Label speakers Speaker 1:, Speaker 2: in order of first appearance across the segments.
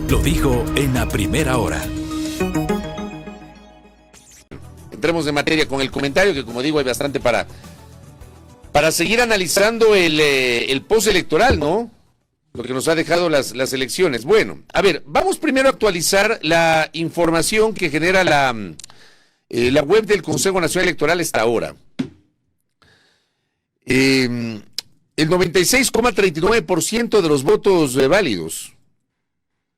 Speaker 1: lo dijo en la primera hora.
Speaker 2: Entremos en materia con el comentario, que como digo hay bastante para seguir analizando el postelectoral, ¿no? Lo que nos ha dejado las elecciones. Bueno, a ver, vamos primero a actualizar la información que genera la web del Consejo Nacional Electoral hasta ahora. El 96,39% de los votos válidos.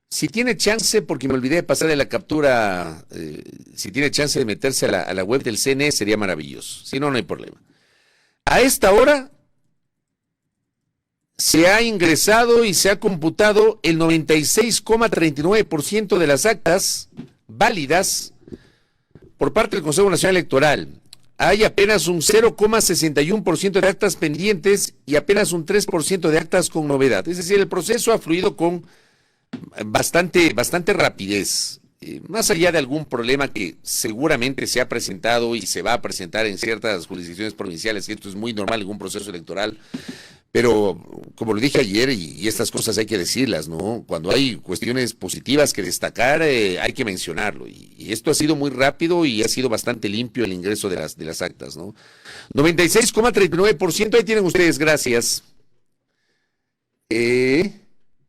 Speaker 2: Si tiene chance, porque me olvidé de pasarle la captura, si tiene chance de meterse a la web del CNE sería maravilloso. Si no, no hay problema. A esta hora se ha ingresado y se ha computado el 96,39% de las actas válidas por parte del Consejo Nacional Electoral. Hay apenas un 0,61% de actas pendientes y apenas un 3% de actas con novedad. Es decir, el proceso ha fluido con bastante rapidez. Más allá de algún problema que seguramente se ha presentado y se va a presentar en ciertas jurisdicciones provinciales, y esto es muy normal en un proceso electoral, pero como lo dije ayer, y estas cosas hay que decirlas, ¿no? Cuando hay cuestiones positivas que destacar, hay que mencionarlo, y esto ha sido muy rápido y ha sido bastante limpio el ingreso de las actas, ¿no? 96,39%, ahí tienen ustedes, gracias.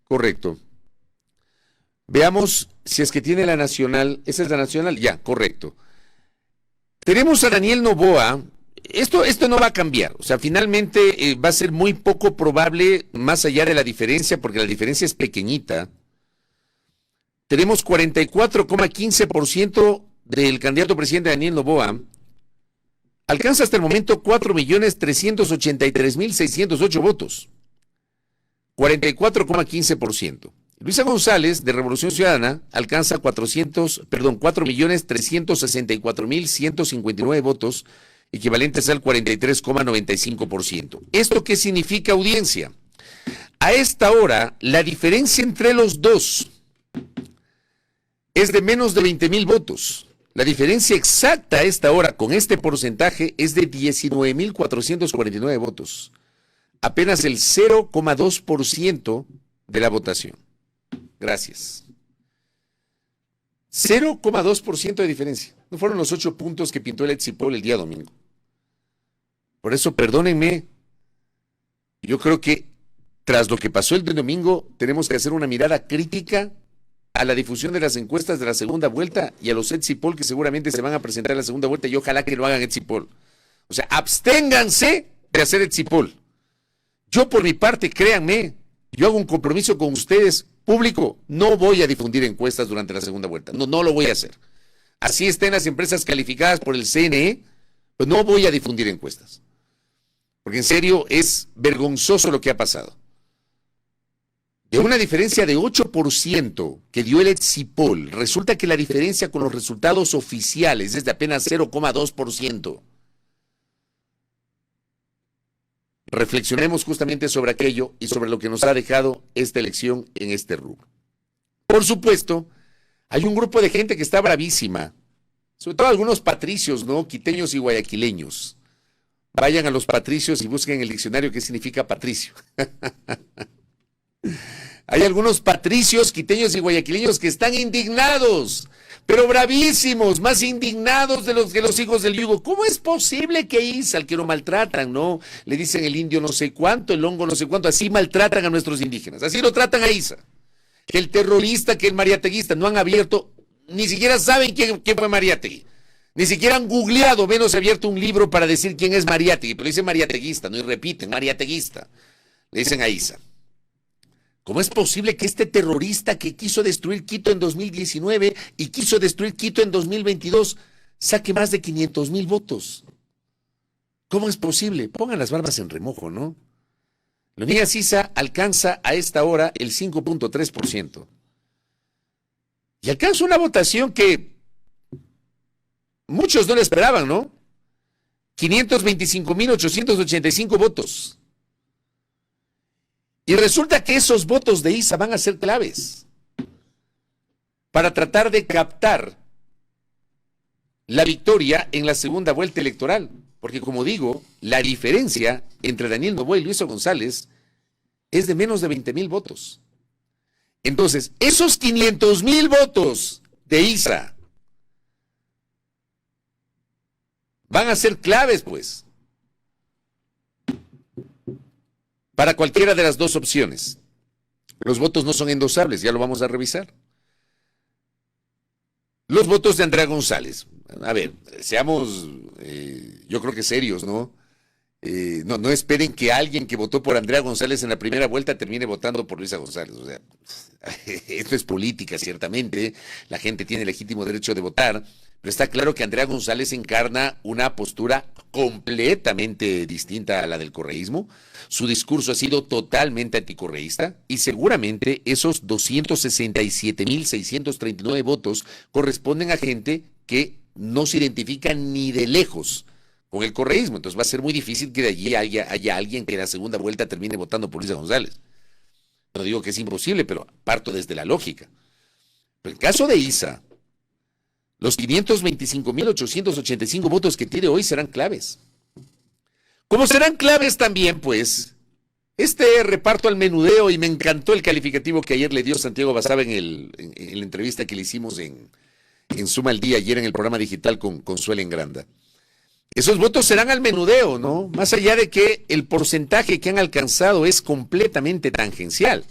Speaker 2: Correcto. Veamos si es que tiene la nacional. ¿Esa es la nacional? Ya, correcto. Tenemos a Daniel Noboa. Esto no va a cambiar. O sea, finalmente va a ser muy poco probable, más allá de la diferencia, porque la diferencia es pequeñita. Tenemos 44,15% del candidato presidente Daniel Noboa. Alcanza hasta el momento 4.383.608 votos. 44,15%. Luisa González, de Revolución Ciudadana, alcanza 4.364.159 votos, equivalentes al 43,95%. ¿Esto qué significa, audiencia? A esta hora, la diferencia entre los dos es de menos de 20,000 votos. La diferencia exacta a esta hora con este porcentaje es de 19,449 votos. Apenas el 0,2% de la votación. Gracias. 0,2% de diferencia. No fueron los 8 puntos que pintó el exit poll el día domingo. Por eso, perdónenme, yo creo que tras lo que pasó el domingo, tenemos que hacer una mirada crítica a la difusión de las encuestas de la segunda vuelta y a los exit poll que seguramente se van a presentar en la segunda vuelta, y ojalá que lo hagan exit poll. O sea, absténganse de hacer exit poll. Yo, por mi parte, créanme, yo hago un compromiso con ustedes, público, no voy a difundir encuestas durante la segunda vuelta, no lo voy a hacer. Así estén las empresas calificadas por el CNE, pues no voy a difundir encuestas. Porque en serio es vergonzoso lo que ha pasado. De una diferencia de 8% que dio el exit poll, resulta que la diferencia con los resultados oficiales es de apenas 0,2%. Reflexionemos justamente sobre aquello y sobre lo que nos ha dejado esta elección en este rubro. Por supuesto, hay un grupo de gente que está bravísima, sobre todo algunos patricios, ¿no? Quiteños y guayaquileños. Vayan a los patricios y busquen el diccionario qué significa patricio. Hay algunos patricios, quiteños y guayaquileños que están indignados, pero bravísimos, más indignados de los que los hijos del yugo. ¿Cómo es posible que Isa, al que lo maltratan, no? Le dicen el indio no sé cuánto, el hongo no sé cuánto, así maltratan a nuestros indígenas, así lo tratan a Isa. Que el terrorista, que el mariateguista, no han abierto, ni siquiera saben quién fue Mariátegui. Ni siquiera han googleado, menos abierto un libro para decir quién es Mariátegui, pero dicen mariateguista, no, y repiten, mariateguista. Le dicen a Isa. ¿Cómo es posible que este terrorista que quiso destruir Quito en 2019 y quiso destruir Quito en 2022 saque más de 500,000 votos? ¿Cómo es posible? Pongan las barbas en remojo, ¿no? Leonidas Issa alcanza a esta hora el 5,3%. Y alcanza una votación que muchos no le esperaban, ¿no? 525,885 votos. Y resulta que esos votos de Isa van a ser claves para tratar de captar la victoria en la segunda vuelta electoral. Porque, como digo, la diferencia entre Daniel Noboa y Luisa González es de menos de 20,000 votos. Entonces, esos 500,000 votos de Isa van a ser claves, pues, para cualquiera de las dos opciones. Los votos no son endosables, ya lo vamos a revisar. Los votos de Andrea González. A ver, seamos, yo creo que serios, ¿no? No esperen que alguien que votó por Andrea González en la primera vuelta termine votando por Luisa González. O sea, esto es política, ciertamente. La gente tiene legítimo derecho de votar, pero está claro que Andrea González encarna una postura completamente distinta a la del correísmo. Su discurso ha sido totalmente anticorreísta y seguramente esos 267,639 votos corresponden a gente que no se identifica ni de lejos con el correísmo. Entonces va a ser muy difícil que de allí haya alguien que en la segunda vuelta termine votando por Luisa González. No digo que es imposible, pero parto desde la lógica. Pero el caso de Isa, los 525,885 votos que tiene hoy serán claves. Como serán claves también, pues, este reparto al menudeo, y me encantó el calificativo que ayer le dio Santiago Basaba en la entrevista que le hicimos en Suma al Día, ayer en el programa digital con Suelen Granda. Esos votos serán al menudeo, ¿no? Más allá de que el porcentaje que han alcanzado es completamente tangencial.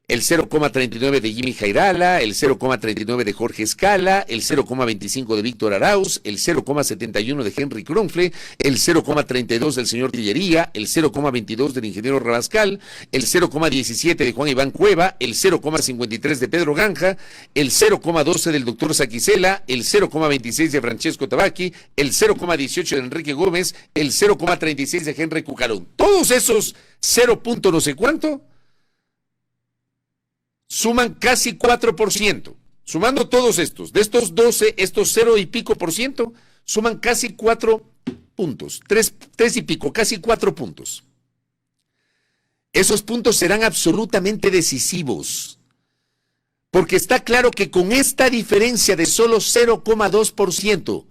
Speaker 2: El 0,39 de Jimmy Jairala, el 0,39 de Jorge Escala, el 0,25 de Víctor Arauz, el 0,71 de Henry Kronfle, el 0,32 del señor Tillería, el 0,22 del ingeniero Rabascal, el 0,17 de Juan Iván Cueva, el 0,53 de Pedro Granja, el 0,12 del doctor Saquicela, el 0,26 de Francesco Tabaqui, el 0,18 de Enrique Gómez, el 0,36 de Henry Cucarón. Todos esos 0. no sé cuánto suman casi 4%. Sumando todos estos, de estos 12, estos 0 y pico por ciento, suman casi 4 puntos, 3 y pico, casi 4 puntos. Esos puntos serán absolutamente decisivos, porque está claro que con esta diferencia de solo 0,2%,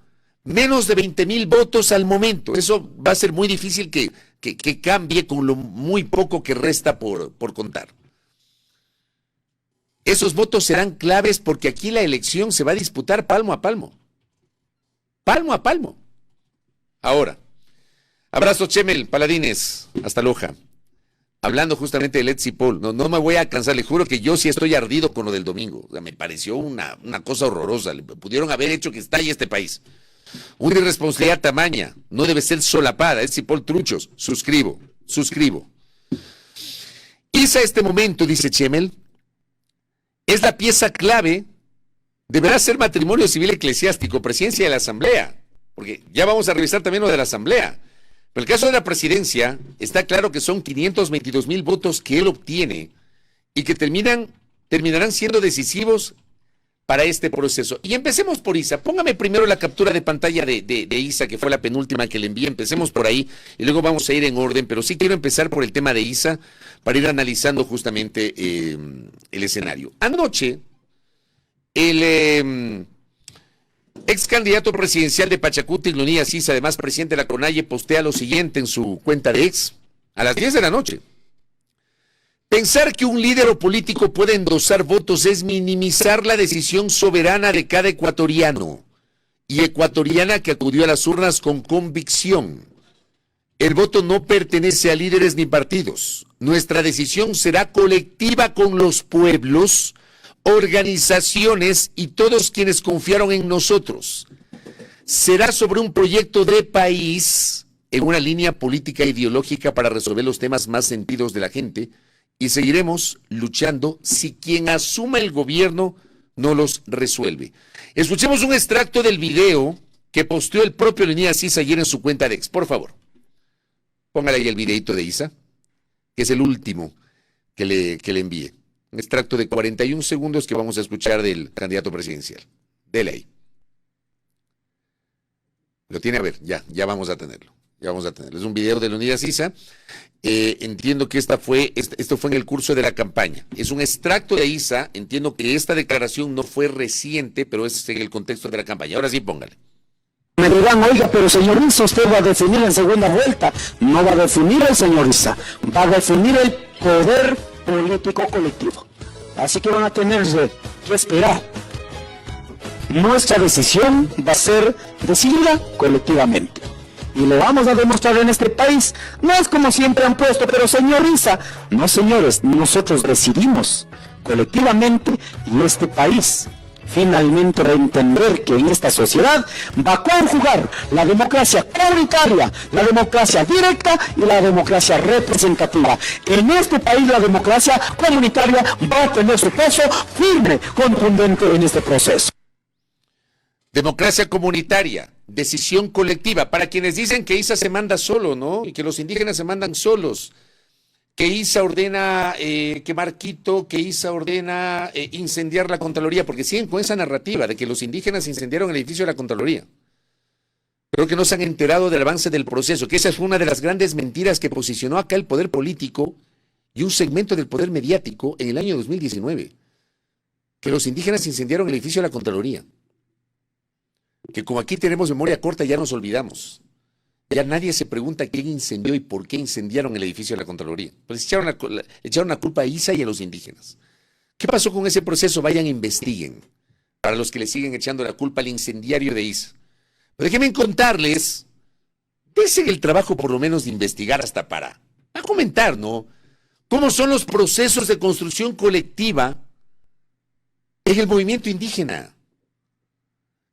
Speaker 2: menos de 20,000 votos al momento, eso va a ser muy difícil que cambie con lo muy poco que resta por contar. Esos votos serán claves porque aquí la elección se va a disputar palmo a palmo. Palmo a palmo. Ahora, abrazo Chemel, Paladines, hasta Loja. Hablando justamente de Let's Paul, no me voy a cansar, le juro que yo sí estoy ardido con lo del domingo. O sea, me pareció una cosa horrorosa. Le pudieron haber hecho que estalle este país. Una irresponsabilidad tamaña, no debe ser solapada. Let's Paul truchos, suscribo. Isa este momento, dice Chemel, es la pieza clave, deberá ser matrimonio civil eclesiástico, presidencia de la Asamblea, porque ya vamos a revisar también lo de la Asamblea. Pero el caso de la presidencia, está claro que son 522,000 votos que él obtiene y que terminarán siendo decisivos para este proceso. Y empecemos por Isa. Póngame primero la captura de pantalla de Isa, que fue la penúltima que le envié. Empecemos por ahí y luego vamos a ir en orden, pero sí quiero empezar por el tema de Isa para ir analizando justamente el escenario. Anoche, el ex candidato presidencial de Pachacuti, Leonidas Isa, además presidente de la CONAIE, postea lo siguiente en su cuenta de ex, a las 10 de la noche. Pensar que un líder o político puede endosar votos es minimizar la decisión soberana de cada ecuatoriano y ecuatoriana que acudió a las urnas con convicción. El voto no pertenece a líderes ni partidos. Nuestra decisión será colectiva con los pueblos, organizaciones y todos quienes confiaron en nosotros. Será sobre un proyecto de país en una línea política e ideológica para resolver los temas más sentidos de la gente, y seguiremos luchando si quien asuma el gobierno no los resuelve. Escuchemos un extracto del video que posteó el propio Leonidas Isa ayer en su cuenta de ex, por favor. Póngale ahí el videito de Isa, que es el último que le envíe. Un extracto de 41 segundos que vamos a escuchar del candidato presidencial. Dele ahí. Lo tiene, a ver, ya vamos a tenerlo. Es un video de Leonidas Isa. Entiendo que esto fue en el curso de la campaña. Es un extracto de Isa. Entiendo que esta declaración no fue reciente, pero es en el contexto de la campaña. Ahora sí, póngale.
Speaker 3: Me dirán, oiga, pero señor Isa, usted va a definir en segunda vuelta. No va a definir el señor Isa, va a definir el poder político colectivo. Así que van a tener que esperar. Nuestra decisión va a ser decidida colectivamente. Y lo vamos a demostrar en este país. No es como siempre han puesto, pero señor Issa, no señores, nosotros decidimos colectivamente y este país finalmente va a entender que en esta sociedad va a conjugar la democracia comunitaria, la democracia directa y la democracia representativa. En este país la democracia comunitaria va a tener su peso firme, contundente en este proceso.
Speaker 2: Democracia comunitaria, decisión colectiva. Para quienes dicen que Issa se manda solo, ¿no? Y que los indígenas se mandan solos. Que Issa ordena quemar Quito, que Issa ordena incendiar la Contraloría, porque siguen con esa narrativa de que los indígenas incendiaron el edificio de la Contraloría. Creo que no se han enterado del avance del proceso, que esa fue una de las grandes mentiras que posicionó acá el poder político y un segmento del poder mediático en el año 2019. Que los indígenas incendiaron el edificio de la Contraloría. Que como aquí tenemos memoria corta, ya nos olvidamos. Ya nadie se pregunta quién incendió y por qué incendiaron el edificio de la Contraloría. Pues echaron la culpa a Issa y a los indígenas. ¿Qué pasó con ese proceso? Vayan e investiguen. Para los que le siguen echando la culpa al incendiario de Issa. Pero déjenme contarles, dense el trabajo por lo menos de investigar hasta para comentar, ¿no? ¿Cómo son los procesos de construcción colectiva en el movimiento indígena?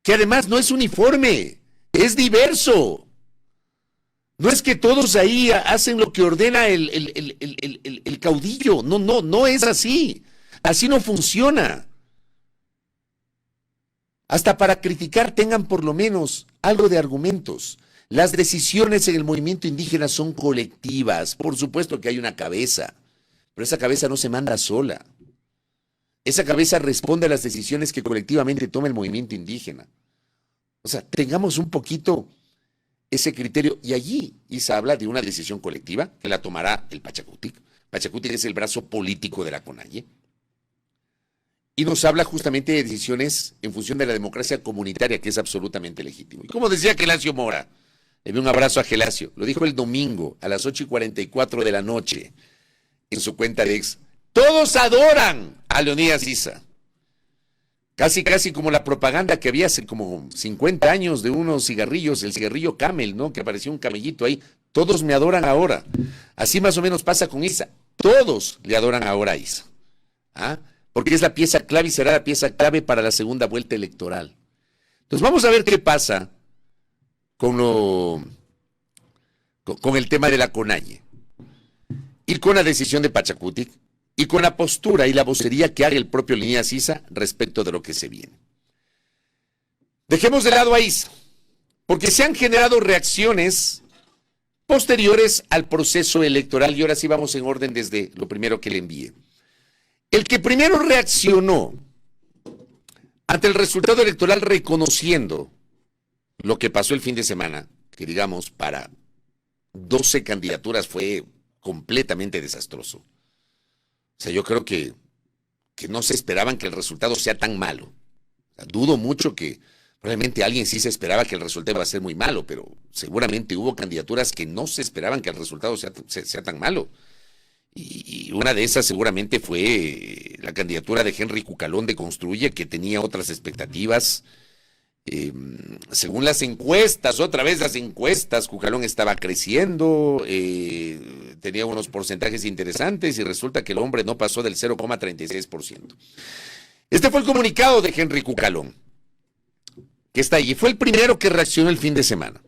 Speaker 2: Que además no es uniforme, es diverso. No es que todos ahí hacen lo que ordena el caudillo. No es así. Así no funciona. Hasta para criticar tengan por lo menos algo de argumentos. Las decisiones en el movimiento indígena son colectivas. Por supuesto que hay una cabeza, pero esa cabeza no se manda sola. Esa cabeza responde a las decisiones que colectivamente toma el movimiento indígena. O sea, tengamos un poquito ese criterio. Y allí Issa habla de una decisión colectiva que la tomará el Pachacutic. Pachacutic es el brazo político de la CONAIE. Y nos habla justamente de decisiones en función de la democracia comunitaria, que es absolutamente legítimo. Y como decía Gelacio Mora, le doy un abrazo a Gelacio, lo dijo el domingo a las 8:44 de la noche en su cuenta de ex. Todos adoran a Leonidas Issa. Casi como la propaganda que había hace como 50 años de unos cigarrillos, el cigarrillo Camel, ¿no? Que apareció un camellito ahí. Todos me adoran ahora. Así más o menos pasa con Issa. Todos le adoran ahora a Issa. ¿Ah? Porque es la pieza clave y será la pieza clave para la segunda vuelta electoral. Entonces vamos a ver qué pasa con el tema de la CONAIE y con la decisión de Pachacutic y con la postura y la vocería que haga el propio Leonidas Issa respecto de lo que se viene. Dejemos de lado a Issa, porque se han generado reacciones posteriores al proceso electoral y ahora sí vamos en orden desde lo primero que le envié. El que primero reaccionó ante el resultado electoral reconociendo lo que pasó el fin de semana, que digamos para 12 candidaturas fue completamente desastroso. O sea, yo creo que no se esperaban que el resultado sea tan malo. O sea, dudo mucho que probablemente alguien sí se esperaba que el resultado iba a ser muy malo, pero seguramente hubo candidaturas que no se esperaban que el resultado sea tan malo. Y una de esas seguramente fue la candidatura de Henry Cucalón de Construye, que tenía otras expectativas. Según las encuestas, otra vez las encuestas, Cucalón estaba creciendo, tenía unos porcentajes interesantes y resulta que el hombre no pasó del 0,36%. Este fue el comunicado de Henry Cucalón, que está ahí. Fue el primero que reaccionó el fin de semana.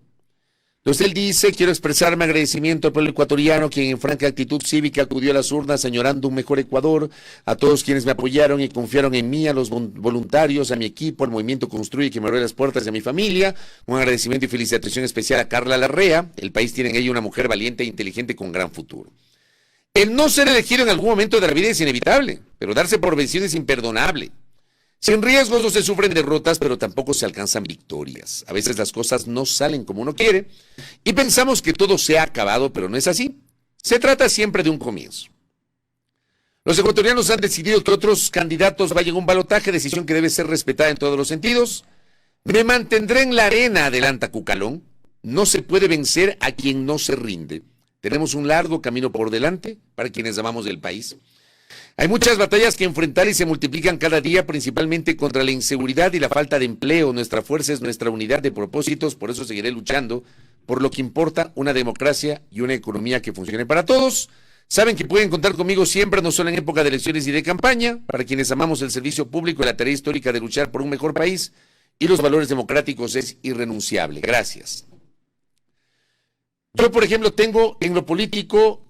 Speaker 2: Entonces él dice: quiero expresar mi agradecimiento al pueblo ecuatoriano, quien en franca actitud cívica acudió a las urnas añorando un mejor Ecuador, a todos quienes me apoyaron y confiaron en mí, a los voluntarios, a mi equipo, al movimiento Construye, que me abrió las puertas de mi familia. Un agradecimiento y felicitación especial a Carla Larrea. El país tiene en ella una mujer valiente e inteligente con gran futuro. El no ser elegido en algún momento de la vida es inevitable, pero darse por vencido es imperdonable. Sin riesgos no se sufren derrotas, pero tampoco se alcanzan victorias. A veces las cosas no salen como uno quiere y pensamos que todo se ha acabado, pero no es así. Se trata siempre de un comienzo. Los ecuatorianos han decidido que otros candidatos vayan a un balotaje, decisión que debe ser respetada en todos los sentidos. Me mantendré en la arena, adelanta Cucalón. No se puede vencer a quien no se rinde. Tenemos un largo camino por delante para quienes amamos el país. Hay muchas batallas que enfrentar y se multiplican cada día, principalmente contra la inseguridad y la falta de empleo. Nuestra fuerza es nuestra unidad de propósitos, por eso seguiré luchando por lo que importa, una democracia y una economía que funcione para todos. Saben que pueden contar conmigo siempre, no solo en época de elecciones y de campaña, para quienes amamos el servicio público y la tarea histórica de luchar por un mejor país y los valores democráticos es irrenunciable. Gracias. Yo, por ejemplo, tengo en lo político,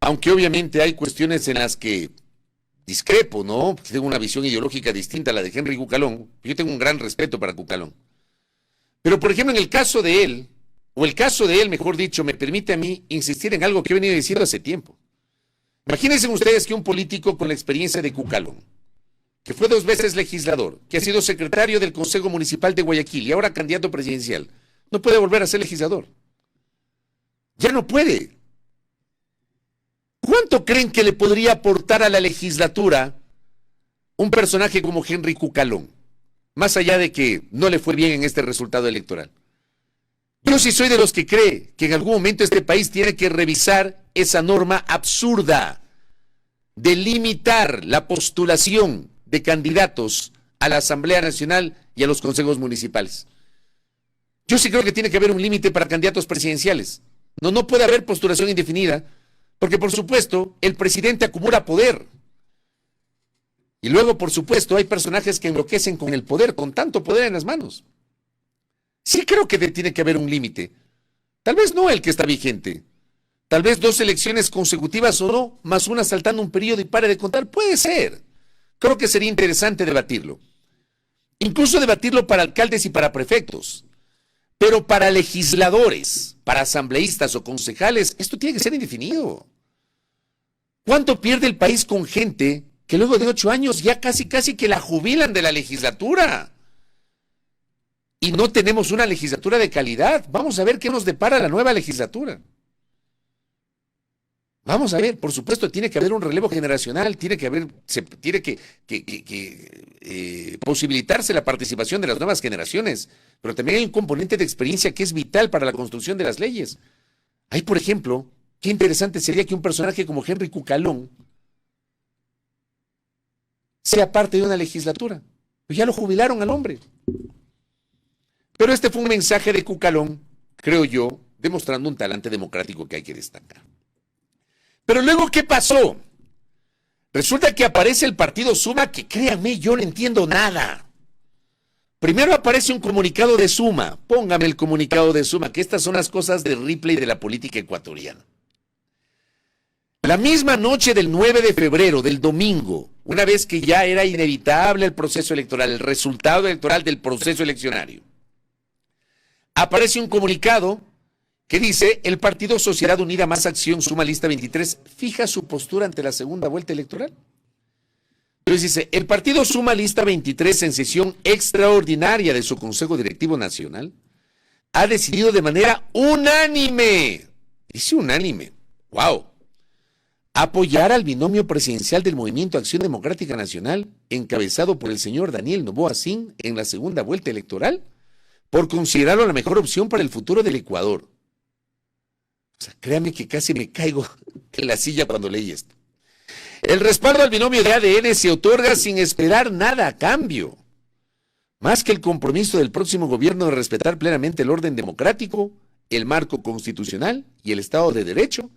Speaker 2: aunque obviamente hay cuestiones en las que discrepo, ¿no? Porque tengo una visión ideológica distinta a la de Henry Cucalón. Yo tengo un gran respeto para Cucalón. Pero, por ejemplo, en el caso de él, o el caso de él, mejor dicho, me permite a mí insistir en algo que he venido diciendo hace tiempo. Imagínense ustedes que un político con la experiencia de Cucalón, que fue 2 veces legislador, que ha sido secretario del Consejo Municipal de Guayaquil y ahora candidato presidencial, no puede volver a ser legislador. Ya no puede. ¿Cuánto creen que le podría aportar a la legislatura un personaje como Henry Cucalón? Más allá de que no le fue bien en este resultado electoral. Yo sí soy de los que cree que en algún momento este país tiene que revisar esa norma absurda de limitar la postulación de candidatos a la Asamblea Nacional y a los consejos municipales. Yo sí creo que tiene que haber un límite para candidatos presidenciales. No puede haber postulación indefinida, porque por supuesto el presidente acumula poder. Y luego, por supuesto, hay personajes que enloquecen con el poder, con tanto poder en las manos. Sí creo que tiene que haber un límite. Tal vez no el que está vigente. Tal vez 2 elecciones consecutivas o no, más una saltando un periodo y pare de contar. Puede ser. Creo que sería interesante debatirlo. Incluso debatirlo para alcaldes y para prefectos. Pero para legisladores, para asambleístas o concejales, esto tiene que ser indefinido. ¿Cuánto pierde el país con gente que luego de 8 años ya casi que la jubilan de la legislatura? Y no tenemos una legislatura de calidad. Vamos a ver qué nos depara la nueva legislatura. Vamos a ver, por supuesto, tiene que haber un relevo generacional, tiene que posibilitarse la participación de las nuevas generaciones, pero también hay un componente de experiencia que es vital para la construcción de las leyes. Hay, por ejemplo, qué interesante sería que un personaje como Henry Cucalón sea parte de una legislatura. Pues ya lo jubilaron al hombre. Pero este fue un mensaje de Cucalón, creo yo, demostrando un talante democrático que hay que destacar. Pero luego, ¿qué pasó? Resulta que aparece el partido Suma, que créanme, yo no entiendo nada. Primero aparece un comunicado de Suma. Póngame el comunicado de Suma, que estas son las cosas de Ripley de la política ecuatoriana. La misma noche del 9 de febrero, del domingo, una vez que ya era inevitable el proceso electoral, el resultado electoral del proceso eleccionario, aparece un comunicado que dice: el Partido Sociedad Unida Más Acción Suma Lista 23 fija su postura ante la segunda vuelta electoral. Entonces dice: el Partido Suma Lista 23 en sesión extraordinaria de su Consejo Directivo Nacional ha decidido de manera unánime, dice unánime, wow, apoyar al binomio presidencial del Movimiento Acción Democrática Nacional encabezado por el señor Daniel Noboa Sin en la segunda vuelta electoral por considerarlo la mejor opción para el futuro del Ecuador. O sea, créanme que casi me caigo en la silla cuando leí esto. El respaldo al binomio de ADN se otorga sin esperar nada a cambio, más que el compromiso del próximo gobierno de respetar plenamente el orden democrático, el marco constitucional y el Estado de Derecho,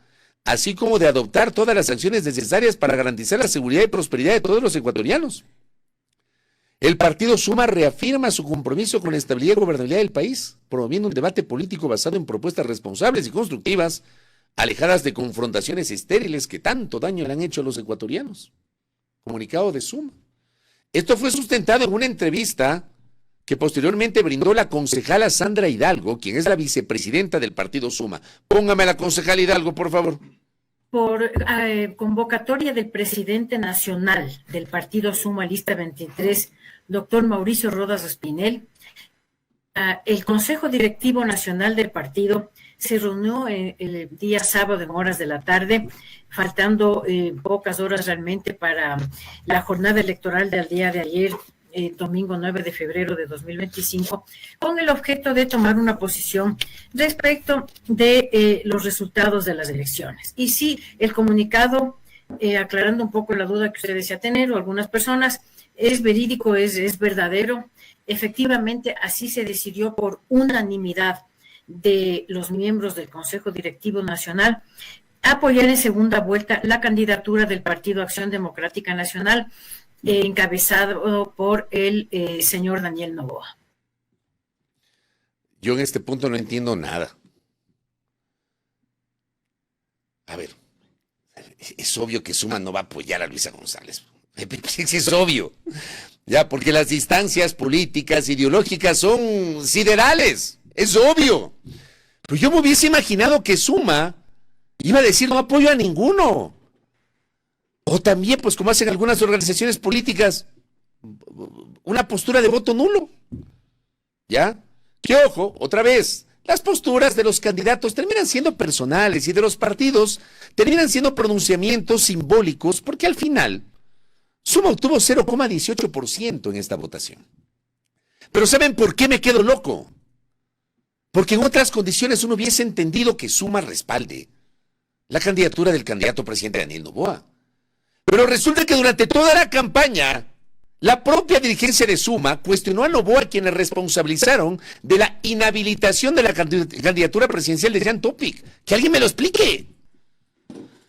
Speaker 2: así como de adoptar todas las acciones necesarias para garantizar la seguridad y prosperidad de todos los ecuatorianos. El partido Suma reafirma su compromiso con la estabilidad y gobernabilidad del país, promoviendo un debate político basado en propuestas responsables y constructivas, alejadas de confrontaciones estériles que tanto daño le han hecho a los ecuatorianos. Comunicado de Suma. Esto fue sustentado en una entrevista que posteriormente brindó la concejala Sandra Hidalgo, quien es la vicepresidenta del partido Suma. Póngame a la concejala Hidalgo, por favor.
Speaker 4: Por convocatoria del presidente nacional del partido Suma Lista 23, doctor Mauricio Rodas Espinel, el Consejo Directivo Nacional del partido se reunió el día sábado en horas de la tarde, faltando pocas horas realmente para la jornada electoral del día de ayer, domingo 9 de febrero de 2025, con el objeto de tomar una posición respecto de los resultados de las elecciones. Y sí, el comunicado aclarando un poco la duda que usted desea tener o algunas personas, es verídico, es verdadero. Efectivamente, así se decidió por unanimidad de los miembros del Consejo Directivo Nacional apoyar en segunda vuelta la candidatura del Partido Acción Democrática Nacional, encabezado por el señor Daniel Noboa.
Speaker 2: Yo en este punto no entiendo nada. A ver, es obvio que Suma no va a apoyar a Luisa González. Es obvio. Ya, porque las distancias políticas, ideológicas son siderales. Es obvio. Pero yo me hubiese imaginado que Suma iba a decir no apoyo a ninguno. O también, pues como hacen algunas organizaciones políticas, una postura de voto nulo. ¿Ya? Que ojo, otra vez, las posturas de los candidatos terminan siendo personales y de los partidos terminan siendo pronunciamientos simbólicos porque al final Suma obtuvo 0,18% en esta votación. Pero ¿saben por qué me quedo loco? Porque en otras condiciones uno hubiese entendido que Suma respalde la candidatura del candidato presidente Daniel Noboa. Pero resulta que durante toda la campaña, la propia dirigencia de Suma cuestionó a Noboa, quienes responsabilizaron de la inhabilitación de la candidatura presidencial de Jan Topic. Que alguien me lo explique.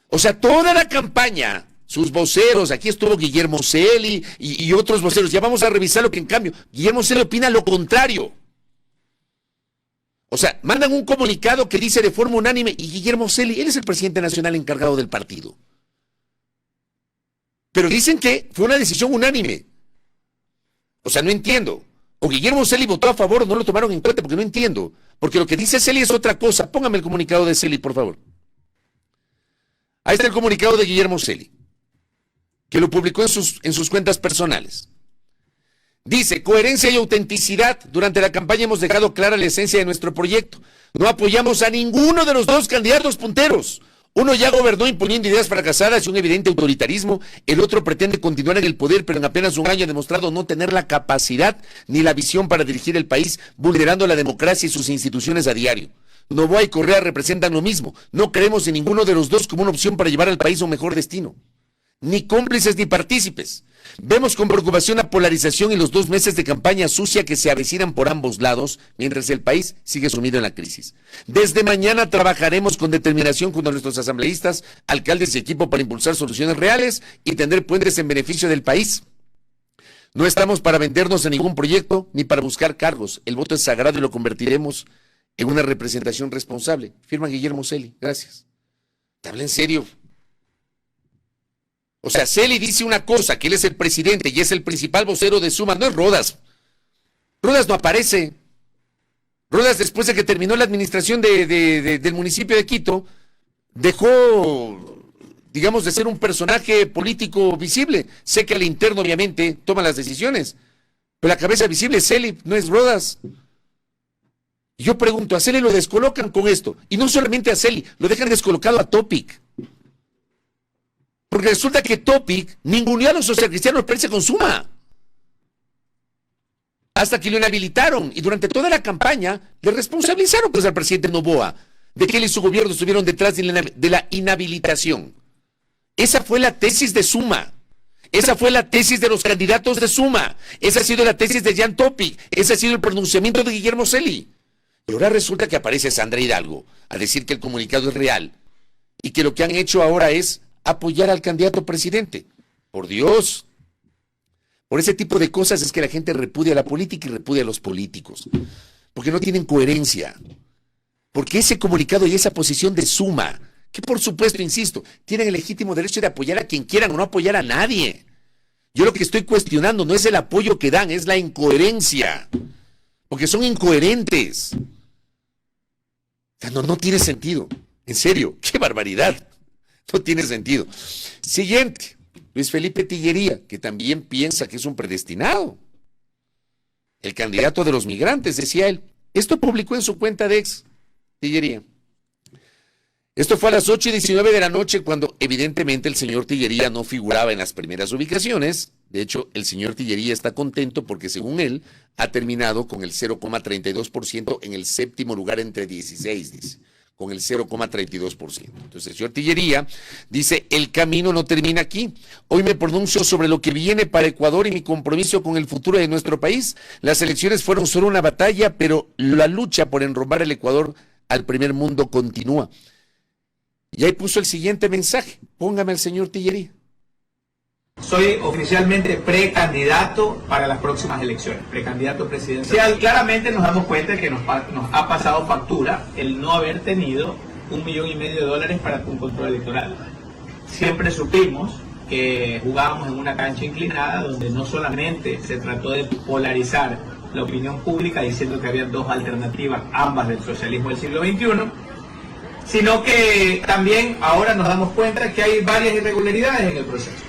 Speaker 2: O sea, toda la campaña, sus voceros, aquí estuvo Guillermo Celi y otros voceros, ya vamos a revisar lo que en cambio, Guillermo Celi opina lo contrario. O sea, mandan un comunicado que dice de forma unánime, y Guillermo Celi, él es el presidente nacional encargado del partido. Pero dicen que fue una decisión unánime. O sea, no entiendo. O Guillermo Celi votó a favor o no lo tomaron en cuenta, porque no entiendo. Porque lo que dice Celi es otra cosa. Póngame el comunicado de Celi, por favor. Ahí está el comunicado de Guillermo Celi, que lo publicó en sus cuentas personales. Dice, coherencia y autenticidad. Durante la campaña hemos dejado clara la esencia de nuestro proyecto. No apoyamos a ninguno de los dos candidatos punteros. Uno ya gobernó imponiendo ideas fracasadas y un evidente autoritarismo. El otro pretende continuar en el poder, pero en apenas un año ha demostrado no tener la capacidad ni la visión para dirigir el país, vulnerando la democracia y sus instituciones a diario. Noboa y Correa representan lo mismo. No creemos en ninguno de los dos como una opción para llevar al país a un mejor destino. Ni cómplices ni partícipes. Vemos con preocupación la polarización y los 2 meses de campaña sucia que se avecinan por ambos lados, mientras el país sigue sumido en la crisis. Desde mañana trabajaremos con determinación junto a nuestros asambleístas, alcaldes y equipo para impulsar soluciones reales y tender puentes en beneficio del país. No estamos para vendernos en ningún proyecto ni para buscar cargos. El voto es sagrado y lo convertiremos en una representación responsable. Firma Guillermo Celi. Gracias. ¿Te habla en serio? O sea, Celi dice una cosa, que él es el presidente y es el principal vocero de Suma, no es Rodas. Rodas no aparece. Rodas, después de que terminó la administración del municipio de Quito, dejó, digamos, de ser un personaje político visible. Sé que al interno, obviamente, toma las decisiones, pero la cabeza visible es Celi, no es Rodas. Yo pregunto, a Celi lo descolocan con esto, y no solamente a Celi, lo dejan descolocado a Topic. Porque resulta que Topic ninguneó a los socialcristianos, pero se consuma. Hasta que lo inhabilitaron. Y durante toda la campaña le responsabilizaron pues al presidente Noboa de que él y su gobierno estuvieron detrás de la inhabilitación. Esa fue la tesis de Suma. Esa fue la tesis de los candidatos de Suma. Esa ha sido la tesis de Jan Topic. Ese ha sido el pronunciamiento de Guillermo Celi. Y ahora resulta que aparece Sandra Hidalgo a decir que el comunicado es real y que lo que han hecho ahora es apoyar al candidato presidente. Por Dios. Por ese tipo de cosas es que la gente repudia la política y repudia a los políticos. Porque no tienen coherencia. Porque ese comunicado y esa posición de Suma, que por supuesto, insisto, tienen el legítimo derecho de apoyar a quien quieran o no apoyar a nadie. Yo lo que estoy cuestionando no es el apoyo que dan, es la incoherencia. Porque son incoherentes. O sea, no tiene sentido. En serio, qué barbaridad. No tiene sentido. Siguiente, Luis Felipe Tillería, que también piensa que es un predestinado. El candidato de los migrantes, decía él. Esto publicó en su cuenta de ex, Tillería. Esto fue a las 8:19 de la noche, cuando evidentemente el señor Tillería no figuraba en las primeras ubicaciones. De hecho, el señor Tillería está contento porque, según él, ha terminado con el 0,32% en el 7º lugar entre 16, dice. con el 0,32%. Entonces, el señor Tillería dice, el camino no termina aquí. Hoy me pronuncio sobre lo que viene para Ecuador y mi compromiso con el futuro de nuestro país. Las elecciones fueron solo una batalla, pero la lucha por enrumbar el Ecuador al primer mundo continúa. Y ahí puso el siguiente mensaje. Póngame al señor Tillería.
Speaker 5: Soy oficialmente precandidato para las próximas elecciones, precandidato presidencial. Claramente nos damos cuenta que nos ha pasado factura el no haber tenido $1,5 millones para un control electoral. Siempre supimos que jugábamos en una cancha inclinada donde no solamente se trató de polarizar la opinión pública diciendo que había dos alternativas, ambas del socialismo del siglo XXI, sino que también ahora nos damos cuenta que hay varias irregularidades en el proceso.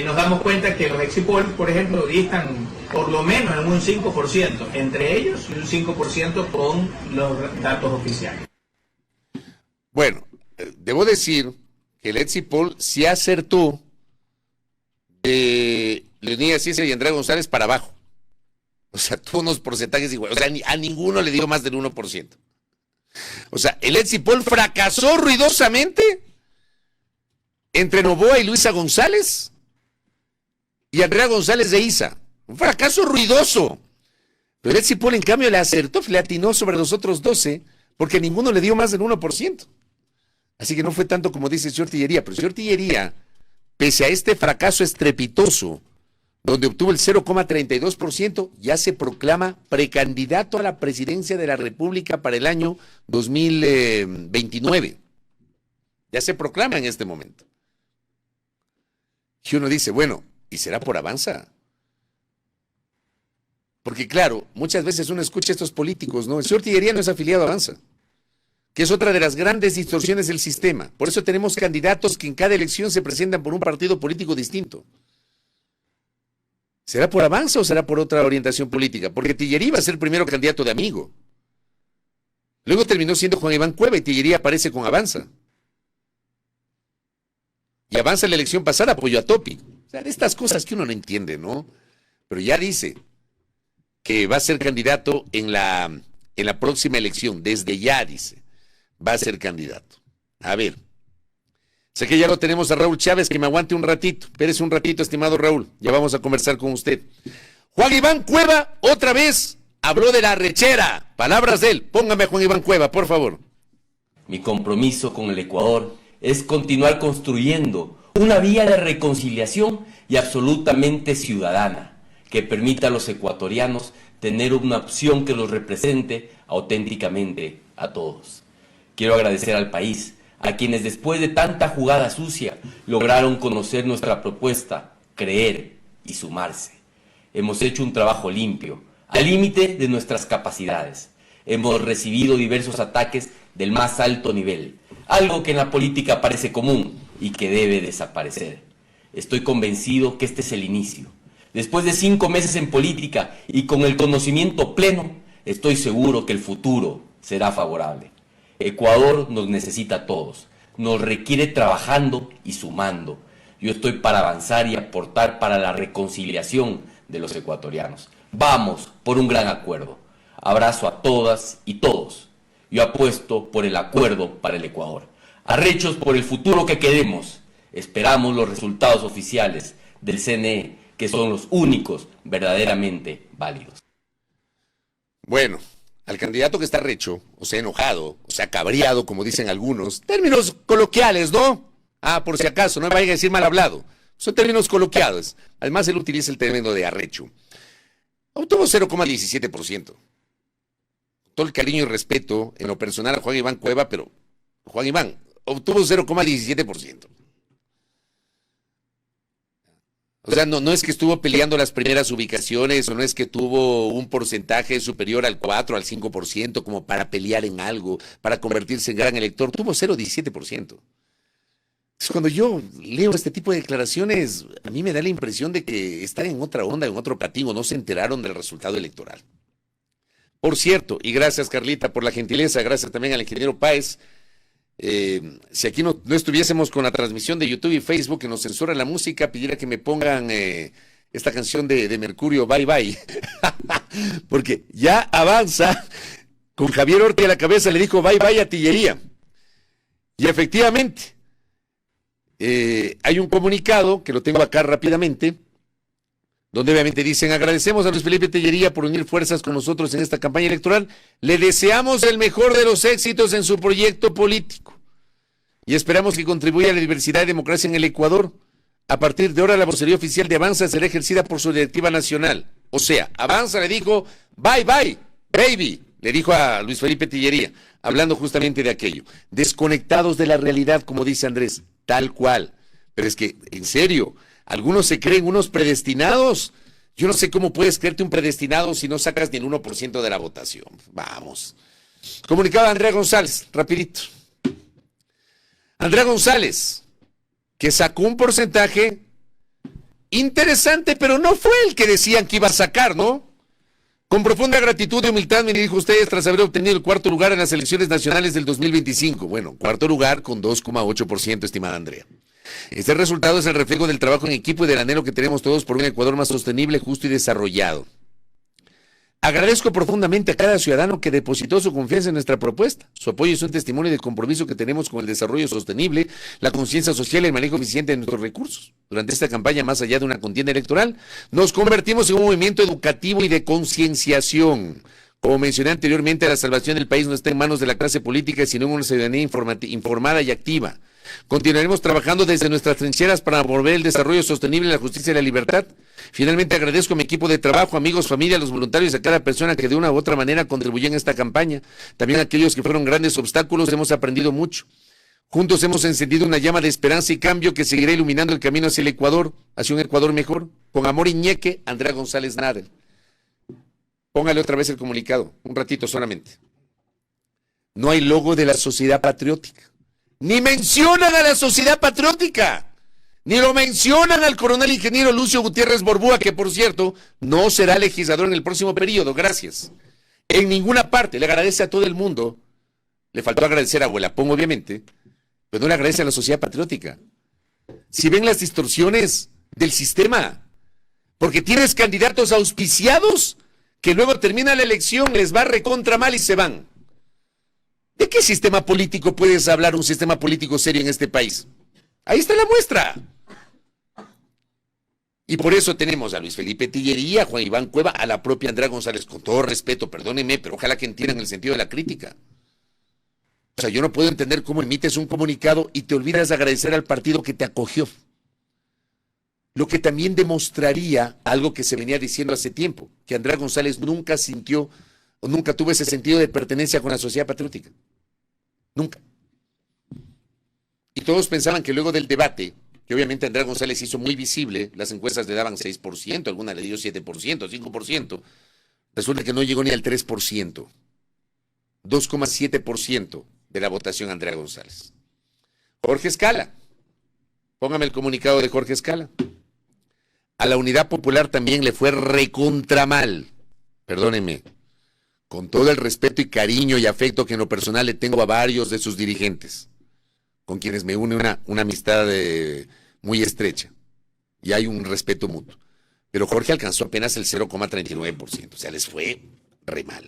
Speaker 5: Nos damos cuenta que los exit polls, por ejemplo, distan por lo menos en un 5% entre ellos y un 5% con los datos oficiales.
Speaker 2: Bueno, debo decir que el exit poll sí acertó de Leonidas César y Andrea González para abajo. O sea, tuvo unos porcentajes iguales. O sea, a ninguno le dio más del 1%. O sea, el exit poll fracasó ruidosamente entre Noboa y Luisa González y Andrea González de Isa. Un fracaso ruidoso. Pero el exit poll, en cambio, le acertó, le atinó sobre los otros 12, porque ninguno le dio más del 1%. Así que no fue tanto como dice el señor Tillería. Pero el señor Tillería, pese a este fracaso estrepitoso, donde obtuvo el 0,32%, ya se proclama precandidato a la presidencia de la República para el año 2029. Ya se proclama en este momento. Y uno dice, bueno, ¿y será por Avanza? Porque claro, muchas veces uno escucha a estos políticos, ¿no? El señor Tillería no es afiliado a Avanza, que es otra de las grandes distorsiones del sistema. Por eso tenemos candidatos que en cada elección se presentan por un partido político distinto. ¿Será por Avanza o será por otra orientación política? Porque Tillería iba a ser primero candidato de Amigo. Luego terminó siendo Juan Iván Cueva y Tillería aparece con Avanza. Y Avanza en la elección pasada apoyó a Topi. O sea, de estas cosas que uno no entiende, ¿no? Pero ya dice que va a ser candidato en la próxima elección. Desde ya dice, va a ser candidato. A ver. Sé que ya lo tenemos a Raúl Chávez, que me aguante un ratito. Espérese un ratito, estimado Raúl. Ya vamos a conversar con usted. Juan Iván Cueva, otra vez, habló de la arrechera. Palabras de él. Póngame a Juan Iván Cueva, por favor.
Speaker 6: Mi compromiso con el Ecuador es continuar construyendo una vía de reconciliación y absolutamente ciudadana, que permita a los ecuatorianos tener una opción que los represente auténticamente a todos. Quiero agradecer al país, a quienes después de tanta jugada sucia lograron conocer nuestra propuesta, creer y sumarse. Hemos hecho un trabajo limpio, al límite de nuestras capacidades. Hemos recibido diversos ataques del más alto nivel, algo que en la política parece común y que debe desaparecer. Estoy convencido que este es el inicio. Después de 5 meses en política y con el conocimiento pleno, estoy seguro que el futuro será favorable. Ecuador nos necesita a todos, nos requiere trabajando y sumando. Yo estoy para avanzar y aportar para la reconciliación de los ecuatorianos. Vamos por un gran acuerdo. Abrazo a todas y todos. Yo apuesto por el acuerdo para el Ecuador. Arrechos por el futuro que queremos. Esperamos los resultados oficiales del CNE, que son los únicos verdaderamente válidos.
Speaker 2: Bueno, al candidato que está arrecho, o sea, enojado, o sea, cabreado, como dicen algunos, términos coloquiales, ¿no? Ah, por si acaso, no me vayan a decir mal hablado. Son términos coloquiales. Además, él utiliza el término de arrecho. Obtuvo 0,17%. Todo el cariño y respeto en lo personal a Juan Iván Cueva, pero Juan Iván obtuvo 0,17%. O sea, no es que estuvo peleando las primeras ubicaciones, o no es que tuvo un porcentaje superior al 4, al 5%, como para pelear en algo, para convertirse en gran elector. Tuvo 0,17%. Cuando yo leo este tipo de declaraciones, a mí me da la impresión de que están en otra onda, en otro patín, no se enteraron del resultado electoral. Por cierto, y gracias Carlita por la gentileza, gracias también al ingeniero Páez. Si aquí no estuviésemos con la transmisión de YouTube y Facebook que nos censura la música, pidiera que me pongan esta canción de Mercurio, Bye Bye. Porque ya Avanza con Javier Orti a la cabeza, le dijo bye bye a Tillería. Y efectivamente, hay un comunicado, que lo tengo acá rápidamente, donde obviamente dicen: agradecemos a Luis Felipe Tellería por unir fuerzas con nosotros en esta campaña electoral, le deseamos el mejor de los éxitos en su proyecto político y esperamos que contribuya a la diversidad y democracia en el Ecuador. A partir de ahora la vocería oficial de Avanza será ejercida por su directiva nacional. O sea, Avanza le dijo bye bye, baby, le dijo a Luis Felipe Tellería, hablando justamente de aquello. Desconectados de la realidad, como dice Andrés, tal cual. Pero es que, en serio, algunos se creen unos predestinados. Yo no sé cómo puedes creerte un predestinado si no sacas ni el 1% de la votación. Vamos. Comunicaba Andrea González, rapidito. Andrea González, que sacó un porcentaje interesante, pero no fue el que decían que iba a sacar, ¿no? Con profunda gratitud y humildad me dirijo a ustedes tras haber obtenido el 4º lugar en las elecciones nacionales del 2025. Bueno, 4º lugar con 2,8%, estimada Andrea. Este resultado es el reflejo del trabajo en equipo y del anhelo que tenemos todos por un Ecuador más sostenible, justo y desarrollado. Agradezco profundamente a cada ciudadano que depositó su confianza en nuestra propuesta. Su apoyo es un testimonio de compromiso que tenemos con el desarrollo sostenible, la conciencia social y el manejo eficiente de nuestros recursos. Durante esta campaña, más allá de una contienda electoral, nos convertimos en un movimiento educativo y de concienciación. Como mencioné anteriormente, la salvación del país no está en manos de la clase política, sino en una ciudadanía informada y activa. Continuaremos trabajando desde nuestras trincheras para promover el desarrollo sostenible, la justicia y la libertad. Finalmente agradezco a mi equipo de trabajo, amigos, familia, a los voluntarios y a cada persona que de una u otra manera contribuyó en esta campaña. También a aquellos que fueron grandes obstáculos, hemos aprendido mucho. Juntos hemos encendido una llama de esperanza y cambio que seguirá iluminando el camino hacia el Ecuador, hacia un Ecuador mejor. Con amor y ñeque, Andrea González Nadel. Póngale otra vez el comunicado, un ratito solamente. No hay logo de la Sociedad Patriótica. Ni mencionan a la Sociedad Patriótica. Ni lo mencionan al coronel ingeniero Lucio Gutiérrez Borbúa, que por cierto, no será legislador en el próximo periodo, gracias. En ninguna parte, le agradece a todo el mundo. Le faltó agradecer a Abuelapón, obviamente, pero no le agradece a la Sociedad Patriótica. Si ven las distorsiones del sistema, porque tienes candidatos auspiciados que luego termina la elección, les va recontra mal y se van. ¿De qué sistema político puedes hablar, un sistema político serio en este país? Ahí está la muestra. Y por eso tenemos a Luis Felipe Tellería, a Juan Iván Cueva, a la propia Andrea González, con todo respeto, perdónenme, pero ojalá que entiendan el sentido de la crítica. O sea, yo no puedo entender cómo emites un comunicado y te olvidas de agradecer al partido que te acogió. Lo que también demostraría algo que se venía diciendo hace tiempo, que Andrea González nunca sintió o nunca tuvo ese sentido de pertenencia con la Sociedad Patriótica. Nunca. Y todos pensaban que luego del debate, que obviamente Andrea González hizo muy visible, las encuestas le daban 6%, alguna le dio 7%, 5%, resulta que no llegó ni al 3%. 2,7% de la votación a Andrea González. Jorge Escala. Póngame el comunicado de Jorge Escala. A la Unidad Popular también le fue recontra mal. Perdónenme. Con todo el respeto y cariño y afecto que en lo personal le tengo a varios de sus dirigentes, con quienes me une una amistad muy estrecha. Y hay un respeto mutuo. Pero Jorge alcanzó apenas el 0,39%. O sea, les fue re mal.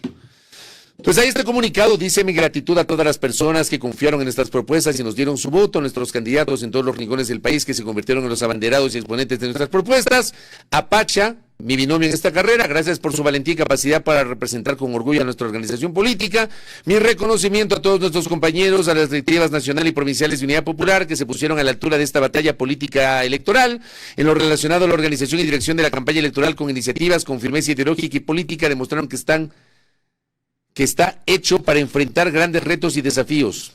Speaker 2: Pues ahí este comunicado dice: mi gratitud a todas las personas que confiaron en estas propuestas y nos dieron su voto, a nuestros candidatos en todos los rincones del país que se convirtieron en los abanderados y exponentes de nuestras propuestas. A Pacha, mi binomio en esta carrera, gracias por su valentía y capacidad para representar con orgullo a nuestra organización política. Mi reconocimiento a todos nuestros compañeros, a las directivas nacional y provinciales de Unidad Popular que se pusieron a la altura de esta batalla política electoral, en lo relacionado a la organización y dirección de la campaña electoral con iniciativas, con firmeza ideológica y política, demostraron que está hecho para enfrentar grandes retos y desafíos.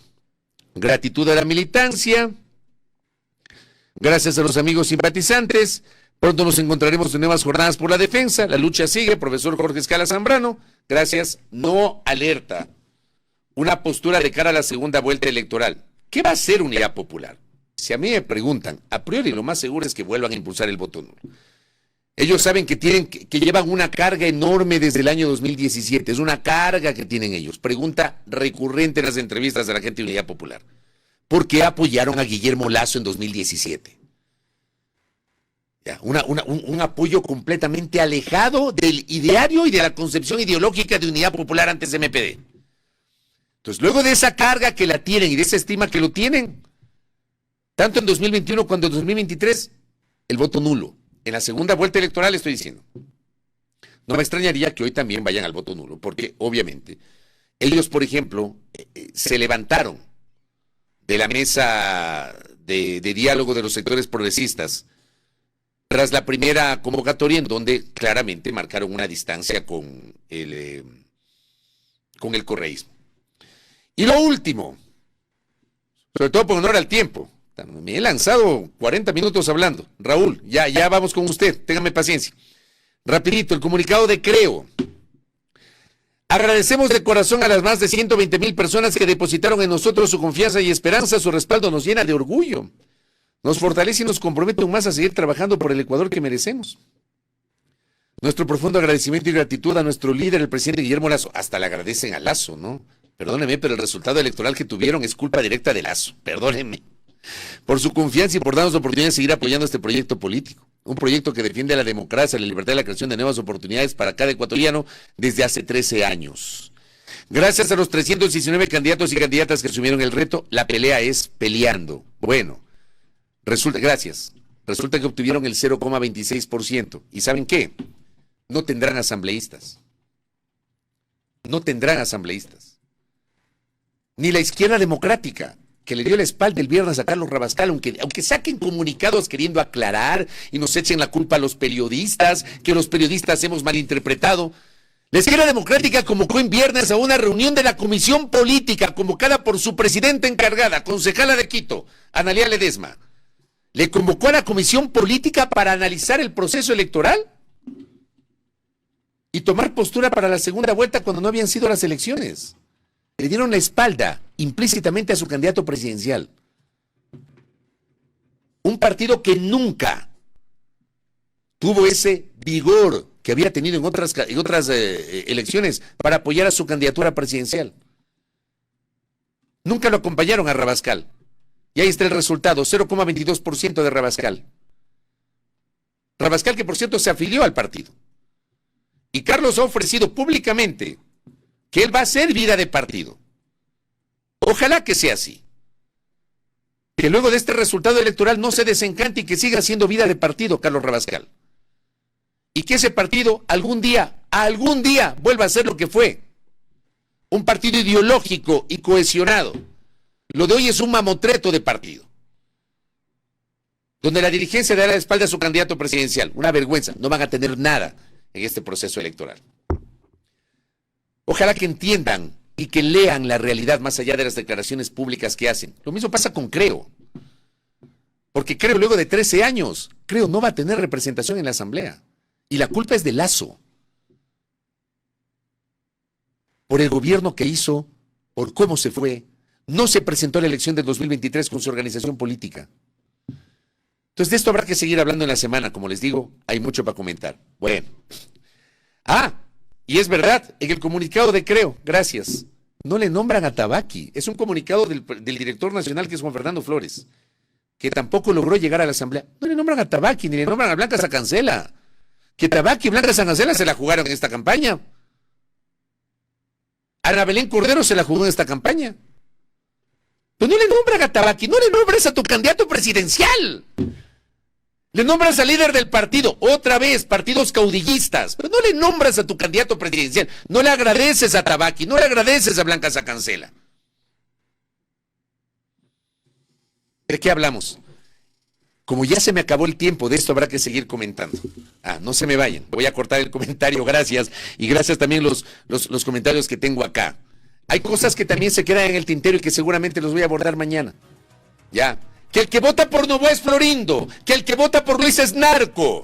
Speaker 2: Gratitud a la militancia, gracias a los amigos simpatizantes. Pronto nos encontraremos en nuevas jornadas por la defensa. La lucha sigue, profesor Jorge Escala Zambrano. Gracias. No alerta. Una postura de cara a la segunda vuelta electoral. ¿Qué va a hacer Unidad Popular? Si a mí me preguntan, a priori lo más seguro es que vuelvan a impulsar el voto nulo. Ellos saben que llevan una carga enorme desde el año 2017. Es una carga que tienen ellos. Pregunta recurrente en las entrevistas de la gente de Unidad Popular. ¿Por qué apoyaron a Guillermo Lasso en 2017? Un apoyo completamente alejado del ideario y de la concepción ideológica de Unidad Popular antes de MPD. Entonces, luego de esa carga que la tienen y de esa estima que lo tienen, tanto en 2021 como en 2023, el voto nulo. En la segunda vuelta electoral estoy diciendo. No me extrañaría que hoy también vayan al voto nulo, porque obviamente ellos, por ejemplo, se levantaron de la mesa de diálogo de los sectores progresistas tras la primera convocatoria en donde claramente marcaron una distancia con el correísmo. Y lo último, sobre todo por honor al tiempo, me he lanzado 40 minutos hablando. Raúl, ya vamos con usted, téngame paciencia. Rapidito, el comunicado de Creo. Agradecemos de corazón a las más de 120,000 personas que depositaron en nosotros su confianza y esperanza. Su respaldo nos llena de orgullo. Nos fortalece y nos compromete aún más a seguir trabajando por el Ecuador que merecemos. Nuestro profundo agradecimiento y gratitud a nuestro líder, el presidente Guillermo Lasso. Hasta le agradecen a Lasso, ¿no? Perdóneme, pero el resultado electoral que tuvieron es culpa directa de Lasso. Perdónenme. Por su confianza y por darnos la oportunidad de seguir apoyando este proyecto político. Un proyecto que defiende la democracia, la libertad y la creación de nuevas oportunidades para cada ecuatoriano desde hace 13 años. Gracias a los 319 candidatos y candidatas que asumieron el reto, la pelea es peleando. Bueno, resulta que obtuvieron el 0,26%. ¿Y saben qué? No tendrán asambleístas. No tendrán asambleístas. Ni la izquierda democrática, que le dio la espalda el viernes a Carlos Rabascal, aunque saquen comunicados queriendo aclarar y nos echen la culpa a los periodistas, que los periodistas hemos malinterpretado. La izquierda democrática convocó en viernes a una reunión de la comisión política convocada por su presidenta encargada, concejala de Quito, Analía Ledesma. Le convocó a la comisión política para analizar el proceso electoral y tomar postura para la segunda vuelta cuando no habían sido las elecciones. Le dieron la espalda implícitamente a su candidato presidencial. Un partido que nunca tuvo ese vigor que había tenido en otras elecciones para apoyar a su candidatura presidencial. Nunca lo acompañaron a Rabascal. Y ahí está el resultado, 0,22% de Rabascal. Rabascal que por cierto se afilió al partido. Y Carlos ha ofrecido públicamente que él va a hacer vida de partido. Ojalá que sea así. Que luego de este resultado electoral no se desencante y que siga haciendo vida de partido Carlos Rabascal. Y que ese partido algún día vuelva a ser lo que fue. Un partido ideológico y cohesionado. Lo de hoy es un mamotreto de partido. Donde la dirigencia le da la espalda a su candidato presidencial. Una vergüenza. No van a tener nada en este proceso electoral. Ojalá que entiendan y que lean la realidad más allá de las declaraciones públicas que hacen. Lo mismo pasa con Creo. Porque Creo, luego de 13 años, Creo no va a tener representación en la Asamblea. Y la culpa es de Lasso. Por el gobierno que hizo, por cómo se fue, no se presentó a la elección del 2023 con su organización política. Entonces de esto habrá que seguir hablando en la semana. Como les digo, hay mucho para comentar. Bueno. Y es verdad, en el comunicado de Creo, gracias, no le nombran a Tabaqui. Es un comunicado del director nacional, que es Juan Fernando Flores, que tampoco logró llegar a la Asamblea. No le nombran a Tabaqui, ni le nombran a Blanca Sacancela. Que Tabaqui y Blanca Sacancela se la jugaron en esta campaña. Ana Belén Cordero se la jugó en esta campaña. Pero no le nombran a Tabaqui, no le nombres a tu candidato presidencial. Le nombras al líder del partido, otra vez, partidos caudillistas, pero no le nombras a tu candidato presidencial, no le agradeces a Tabaqui, no le agradeces a Blanca Sacancela. ¿De qué hablamos? Como ya se me acabó el tiempo, de esto habrá que seguir comentando. No se me vayan, voy a cortar el comentario, gracias, y gracias también los comentarios que tengo acá. Hay cosas que también se quedan en el tintero y que seguramente los voy a abordar mañana. Ya. Que el que vota por Novoa es Florindo, que el que vota por Luisa es narco.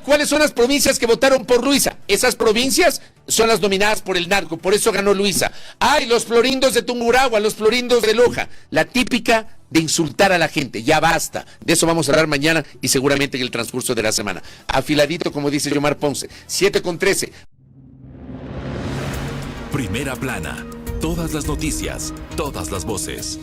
Speaker 2: ¿Cuáles son las provincias que votaron por Luisa? Esas provincias son las dominadas por el narco, por eso ganó Luisa. Los florindos de Tungurahua, los florindos de Loja. La típica de insultar a la gente, ya basta. De eso vamos a hablar mañana y seguramente en el transcurso de la semana. Afiladito, como dice Yomar Ponce, 7:13.
Speaker 1: Primera plana, todas las noticias, todas las voces.